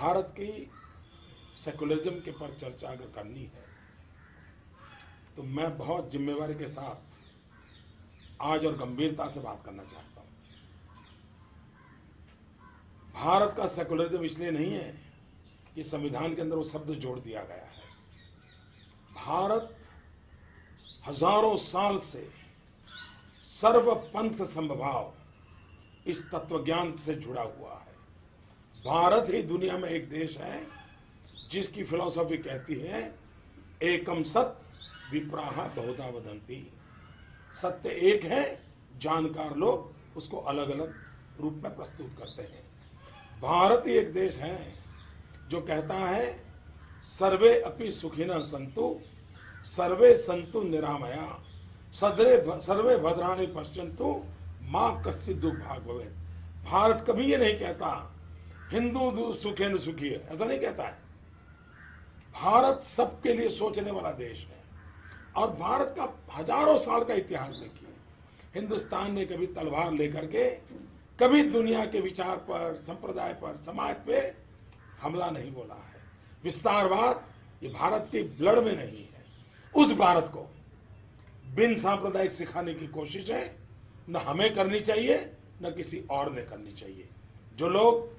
भारत की सेकुलरिज्म के पर चर्चा अगर करनी है तो मैं बहुत जिम्मेवारी के साथ आज और गंभीरता से बात करना चाहता हूं। भारत का सेकुलरिज्म इसलिए नहीं है कि संविधान के अंदर वो शब्द जोड़ दिया गया है। भारत हजारों साल से सर्वपंथ समभाव इस तत्वज्ञान से जुड़ा हुआ है। भारत ही दुनिया में एक देश है जिसकी फिलॉसफी कहती है एकम सत विप्राह बहुधा वदंती। सत्य एक है, जानकार लोग उसको अलग अलग रूप में प्रस्तुत करते हैं। भारत ही एक देश है जो कहता है सर्वे अपि सुखिनः सन्तु सर्वे सन्तु निरामया सर्वे भद्राणि पश्यन्तु मां कश्चित् दुर्भाग् भवेत्। भारत कभी ये नहीं कहता हिंदू सुखेन सुखी है, ऐसा नहीं कहता है। भारत सबके लिए सोचने वाला देश है और भारत का हजारों साल का इतिहास देखिए। हिंदुस्तान ने कभी तलवार लेकर के कभी दुनिया के विचार पर, संप्रदाय पर, समाज पे हमला नहीं बोला है। विस्तारवाद ये भारत के ब्लड में नहीं है। उस भारत को बिन सांप्रदायिक सिखाने की कोशिश है न हमें करनी चाहिए न किसी और ने करनी चाहिए। जो लोग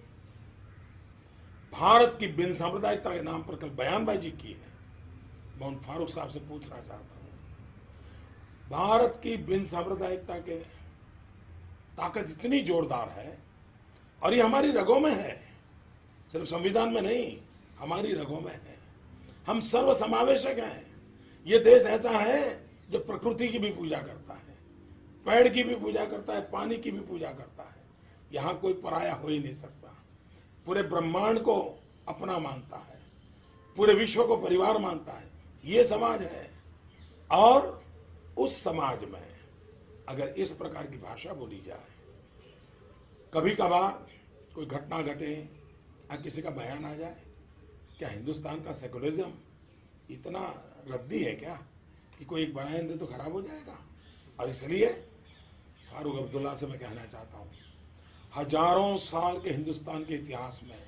भारत की बिन सांप्रदायिकता के नाम पर कल बयानबाजी की है, मैं उन फारूक साहब से पूछना चाहता हूं, भारत की बिन सांप्रदायिकता के ताकत इतनी जोरदार है और ये हमारी रगों में है, सिर्फ संविधान में नहीं, हमारी रगों में है। हम सर्व समावेशक हैं। ये देश ऐसा है जो प्रकृति की भी पूजा करता है, पेड़ की भी पूजा करता है, पानी की भी पूजा करता है। यहाँ कोई पराया हो ही नहीं सकता। पूरे ब्रह्मांड को अपना मानता है, पूरे विश्व को परिवार मानता है। ये समाज है और उस समाज में अगर इस प्रकार की भाषा बोली जाए, कभी कभार कोई घटना घटे या किसी का बयान आ जाए, क्या हिंदुस्तान का सेकुलरिज्म इतना रद्दी है क्या कि कोई एक बयान दे तो खराब हो जाएगा? और इसलिए फारूक अब्दुल्ला से मैं कहना चाहता हूँ, हजारों साल के हिंदुस्तान के इतिहास में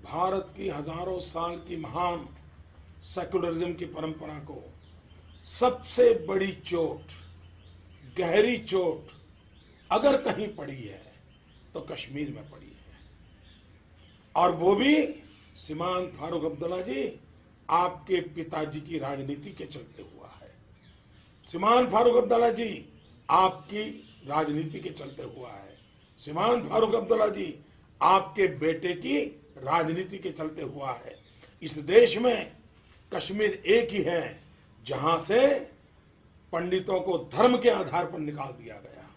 भारत की हजारों साल की महान सेकुलरिज्म की परंपरा को सबसे बड़ी चोट, गहरी चोट अगर कहीं पड़ी है तो कश्मीर में पड़ी है। और वो भी श्रीमान फारूक अब्दुल्ला जी आपके पिताजी की राजनीति के चलते हुआ है। श्रीमान फारूक अब्दुल्ला जी आपकी राजनीति के चलते हुआ है। श्रीमान फारूक अब्दुल्ला जी आपके बेटे की राजनीति के चलते हुआ है। इस देश में कश्मीर एक ही है जहां से पंडितों को धर्म के आधार पर निकाल दिया गया।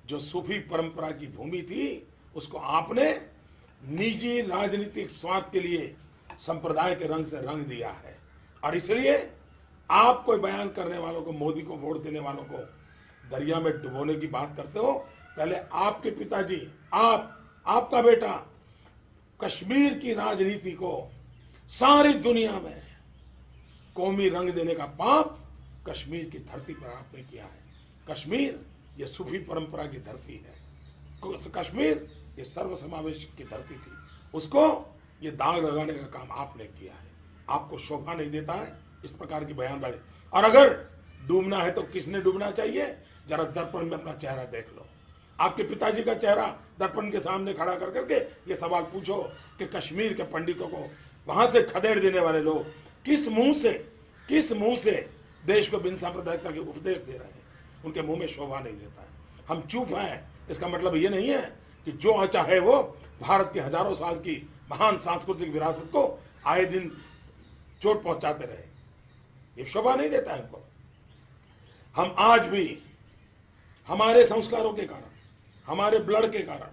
जो सूफी परंपरा की भूमि थी उसको आपने निजी राजनीतिक स्वार्थ के लिए संप्रदाय के रंग से रंग दिया है। और इसलिए आप कोई बयान करने वालों को, मोदी को वोट देने वालों को दरिया में डुबोने की बात करते हो, पहले आपके पिताजी, आपका बेटा कश्मीर की राजनीति को सारी दुनिया में कौमी रंग देने का पाप कश्मीर की धरती पर आपने किया है। कश्मीर ये सूफी परंपरा की धरती है। कश्मीर ये सर्वसमावेश की धरती थी, उसको ये दाग लगाने का काम आपने किया है। आपको शोभा नहीं देता है इस प्रकार की बयानबाजी। और अगर डूबना है तो किसने डूबना चाहिए? जरा दर्पण में अपना चेहरा देख लो। आपके पिताजी का चेहरा दर्पण के सामने खड़ा कर करके ये सवाल पूछो कि कश्मीर के पंडितों को वहां से खदेड़ देने वाले लोग किस मुंह से देश को बिन सांप्रदायिकता के उपदेश दे रहे हैं? उनके मुंह में शोभा नहीं देता है। हम चुप हैं, इसका मतलब ये नहीं है कि जो चाहे वो भारत की हजारों साल की महान सांस्कृतिक विरासत को आए दिन चोट पहुंचाते रहे। ये शोभा नहीं देता है हमको। हम आज भी हमारे संस्कारों के कारण, हमारे ब्लड के कारण,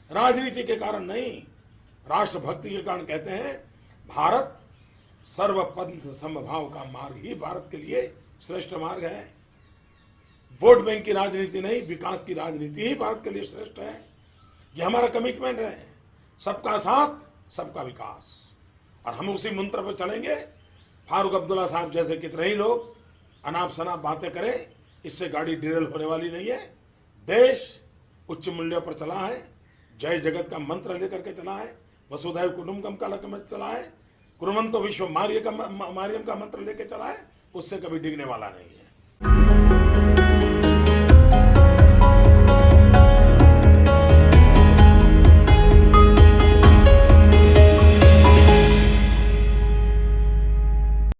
राजनीति के कारण नहीं, राष्ट्रभक्ति के कारण कहते हैं भारत सर्वपंथ समभाव का मार्ग ही भारत के लिए श्रेष्ठ मार्ग है। वोट बैंक की राजनीति नहीं, विकास की राजनीति ही भारत के लिए श्रेष्ठ है। ये हमारा कमिटमेंट है, सबका साथ सबका विकास। और हम उसी मंत्र पर चलेंगे। फारूक अब्दुल्ला साहब जैसे कितने ही लोग अनाप शनाप बातें करें, इससे गाड़ी डिरेल होने वाली नहीं है। देश उच्च मूल्यों पर चला है, जय जगत का मंत्र लेकर के चला है, वसुधैव कुटुंबकम का लक्ष्य चलाए, कुर्वन्तो विश्व मार्यम का मंत्र लेके चलाए, उससे कभी डिगने वाला नहीं है।